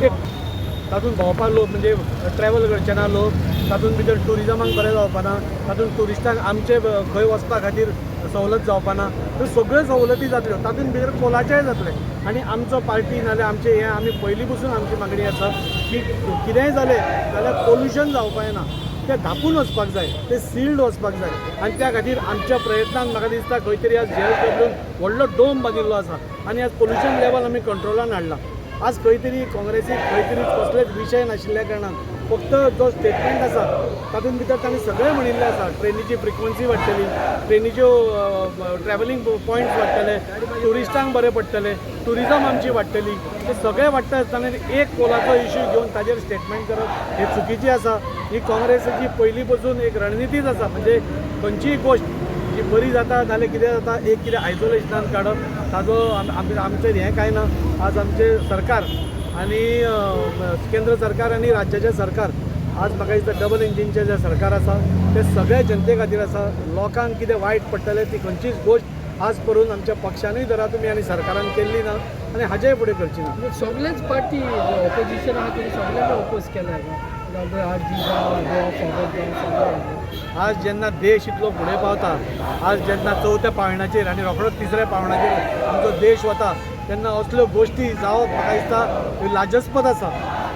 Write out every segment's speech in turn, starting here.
एक तातूंत भोंवपाक लोक म्हणजे ट्रॅव्हल करचे ना लोक, तातूंत भितर टुरिजमाक बरें जावपाना, तातूंत टुरिस्टांक आमचे खंय वचपा खातीर सवलत जावपाना, ह्यो सगळ्यो सवलती जातल्यो, तातूंत भितर कोलाचेय जातलें। आनी आमचो पार्टी नाल्यार आमचे हें आमी पयलीं पसून आमची मागणी आसा की कितेंय जालें जाल्यार पोल्युशन जावपाक ना, तें धांपून वचपाक जाय, तें सील्ड वचपाक जाय। आनी त्या खातीर आमच्या प्रयत्नांक म्हाका दिसता खंय तरी आज JSWन व्हडलो डोम बांदिल्लो आसा आनी आज पोल्युशन लेवल आमी कंट्रोलान हाडला। आज खंय तरी काँग्रेसीक खंय तरी कसलेच विशय नाशिल्ल्या कारणान फक्त जो स्टेटमेंट आसा तातूंत भितर तांणी सगळें म्हणिल्लें आसा, ट्रेनीची फ्रिक्वन्सी वाडटली, ट्रेनीच्यो ट्रॅव्हलिंग पॉयंट्स वाडटले, ट्युरिस्टांक बरें पडटलें, टुरिजम आमची वाडटली, हें सगळें वाडटा आसतना एक कोलाचो इश्यू घेवन ताजेर स्टेटमेंट करप ही चुकीची आसा। ही काँग्रेसीची पयलीं पसून एक रणनितीच आसा, म्हणजे खंयचीय गोश्ट जी बरी जाता नाल्यार कितें जाता एक कितें आयसोलेशनान काडप, ताजो आमचें हें कांय ना। आज आमचे सरकार आनी केंद्र सरकार आनी राज्याचें सरकार आज म्हाका दिसता डबल इंजिनचें जें सरकार आसा तें सगळ्या जनते खातीर आसा। लोकांक कितें वायट पडटलें ती खंयचीच गोश्ट आज करून आमच्या पक्षानूय धरा तुमी आनी सरकारान केल्ली ना आनी हाजेय फुडें करची ना। सगळेच पार्टी ऑपोजिशन आहा तुमी सगळ्यांनी ऑपोज केला आज जेन्ना देश इतलो फुडें पावता, आज जेन्ना चवथ्या पांवड्याचेर आनी रोखडोच तिसऱ्या पांवड्याचेर आमचो देश वता तेन्ना असल्यो गोश्टी जावप म्हाका दिसता ह्यो लाजस्पद आसा।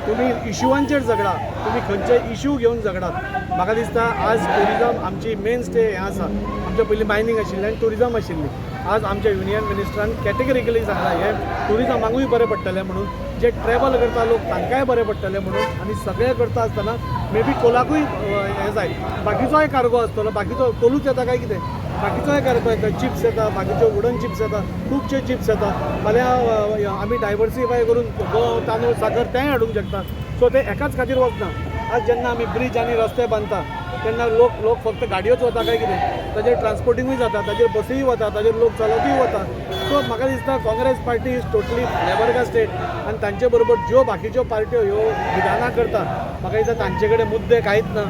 तुमी इशुवांचेर झगडा, तुमी खंयचे इशू घेवन झगडात। म्हाका दिसता आज टुरिजम आमची मेन हें आसा, आमच्या पयलीं मायनींग आशिल्लें आनी टुरिजम आशिल्ली। आज आमच्या युनियन मिनिस्टरान कॅटेगरिकली सांगला हें टुरिजमाकूय बरें पडटलें म्हणून, जे ट्रॅव्हल करता लोक तांकांय बरें पडटलें म्हणून, आनी सगळें करता आसतना मे बी कोलाकूय हें जाय, बाकीचोय कार्गो आसतलो, बाकीचो कोलूच येता काय कितें, बाकीचोय कार्गो येता, चिप्स येता, बाकीच्यो वुडन चिप्स येता, खुबशे चिप्स येता, फाल्यां आमी डायवर्सिफाय करून गंव तांदूळ साकर तेंय हाडूंक शकता। सो तें एकाच खातीर वचना। आज जेन्ना आमी ब्रीज आनी रस्ते बांदता तेन्ना लोक फक्त गाडयोच वता काय कितें, ताजेर ट्रान्सपोर्टिंगूय जाता, ताजेर बसीय वता, ताजेर लोक चलतूय वता। सो म्हाका दिसता काँग्रेस पार्टी इज टोटली फ्लेबरगास्टेड आनी तांचे बरोबर ज्यो बाकीच्यो पार्ट्यो ह्यो विधानां करता म्हाका दिसता तांचे कडेन मुद्दे कांयच ना।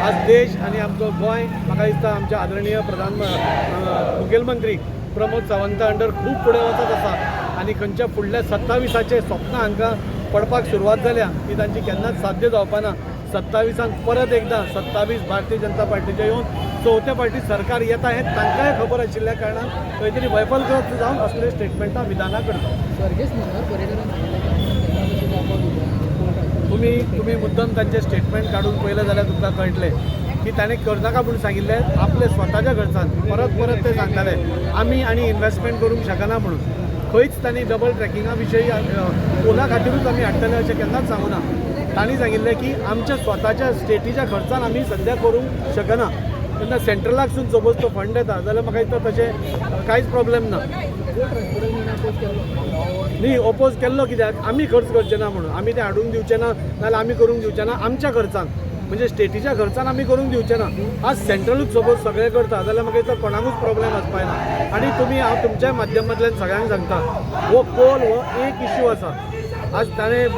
आज देश आनी आमचो गोंय म्हाका दिसता आमच्या आदरणीय मुखेलमंत्री प्रमोद सावंता अंडर खूब फुडें वचत आसा आनी खंयच्या फुडल्या 27चे स्वप्नां हांकां पडपाक सुरवात जाल्या ती तांची केन्नाच साध्य जावपाना। 27 परत एकदा 27 भारतीय जनता पार्टीचे येवन चवथ्या पार्टी सरकार येता हें तांकांय खबर आशिल्ल्या कारणान खंय तरी वैफल्य जावन असले स्टेटमेंटां विधानां करता। तुम्ही मुद्दम तांचे स्टेटमेंट काडून पळयलें जाल्यार तुमकां कळटलें की ताणें करनाका म्हणून सांगिल्लें आपले स्वताच्या खर्चान परत ते सांगताले आमी आनी इन्वेस्टमेंट करूंक शकना म्हणून। खंयच तांणी डबल ट्रॅकिंगा विशयी कोला खातीरूच आमी हाडटले अशें केन्नाच सांगूं ना। तांणी सांगिल्लें की आमच्या स्वताच्या स्टेटीच्या खर्चान आमी सद्या करूंक शकना, तेन्ना सेंट्रलाकसून सपोज तो फंड येता जाल्यार म्हाका दिसता तशें कांयच प्रॉब्लेम ना। न्ही ओपोज केल्लो कित्याक आमी खर्च करचे ना म्हणून, आमी ते हाडून दिवचे ना नाल्यार आमी करूंक दिवचे ना आमच्या खर्चान, म्हणजे स्टेटीच्या खर्चान आमी करूंक दिवचे ना। आज सेंट्रलूच सपोज सगळें करता जाल्यार म्हाका दिसता कोणाकूच प्रॉब्लेम आसपाक ना। आनी तुमी हांव तुमच्या माध्यमांतल्यान सगळ्यांक सांगता हो कोल हो एक इश्यू आसा। आज ताणें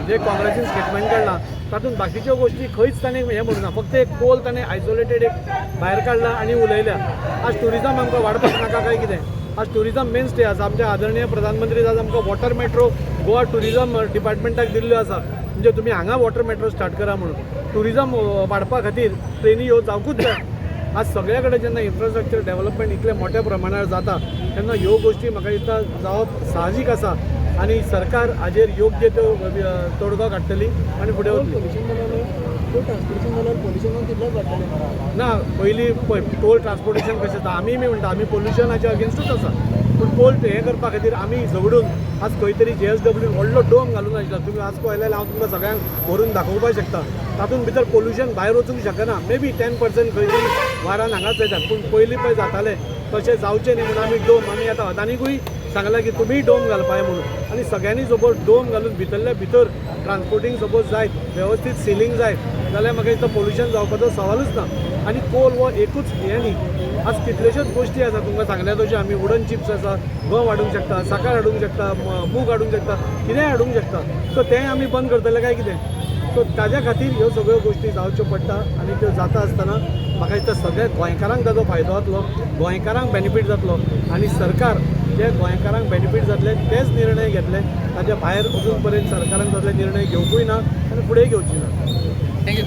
जे काँग्रेसीन स्टेटमेंट काडलां तातूंत बाकीच्यो गोश्टी खंयच ताणें हें म्हणूं ना, फक्त एक कोल ताणें आयसोलेटेड एक भायर काडला आनी उलयल्या। आज टुरिजम आमकां वाडपाक नाका काय कितें, आज टुरिजम मेन स्टे आसा। आमच्या आदरणीय प्रधानमंत्री आज आमकां वॉटर मेट्रो गोवा टुरिजम डिपार्टमेंटाक दिल्ल्यो आसा, म्हणजे तुमी हांगा वॉटर मेट्रो स्टार्ट करा म्हणून। टुरिजम वाडपा खातीर ट्रेनी ह्यो जावकूच जाय। आज सगळ्या कडेन जेन्ना इन्फ्रास्ट्रक्चर डेव्हलपमेंट इतले मोठ्या प्रमाणार जाता तेन्ना ह्यो गोश्टी म्हाका दिसता जावप साहजीक आसा आनी सरकार हाजेर योग्य त्यो तोडगो काडटली आनी फुडें वतली। ना पयलीं पळय टोल ट्रान्सपोर्टेशन कशें जाता, आमी म्हणटा आमी पोल्युशनाच्या अगेन्स्टूच आसा, पूण टोल हें करपा खातीर आमी झगडून आज खंय तरी JSWन व्हडलो डोम घालून आशिल्लो। तुमी आज पळयल्यार हांव तुमकां सगळ्यांक व्हरून दाखोवपाक शकता, तातूंत भितर पोल्युशन भायर वचूंक शकना। मे बी 10% खंय तरी वारान हांगाच येतात, पूण पयलीं पळय जातालें तशें जावचें न्ही म्हणून आमी आतां अदानीकूय सांगलां की तुमी डोम घालपाय म्हणून। आनी सगळ्यांनी सपोज डोम घालून भितरल्या भितर ट्रान्सपोर्टींग सपोज जायत, वेवस्थीत सिलींग जायत जाल्यार म्हाका दिसता पोल्युशन जावपाचो सवालूच ना। आनी कोल हो एकूच हें न्ही, आज कितल्योश्योच गोश्टी आसा तुमकां सांगल्या तश्यो। आमी वुडन चिप्स आसा, गंव हाडूंक शकता, साकर हाडूंक शकता, मूग हाडूंक शकता, कितेंय हाडूंक शकता। सो तें आमी बंद करतले काय कितें? सो ताज्या खातीर ह्यो सगळ्यो गोश्टी जावच्यो पडटा आनी त्यो जाता आसतना म्हाका दिसता सगळ्या गोंयकारांक ताजो फायदो जातलो, गोंयकारांक बेनिफीट जातलो आनी सरकार जे गोंयकारांक बेनिफीट जातले तेच निर्णय घेतले ताच्या भायर अजून पर्यंत सरकारान तसले निर्णय घेवपूय ना आनी फुडेंय घेवची ना. थँक्यू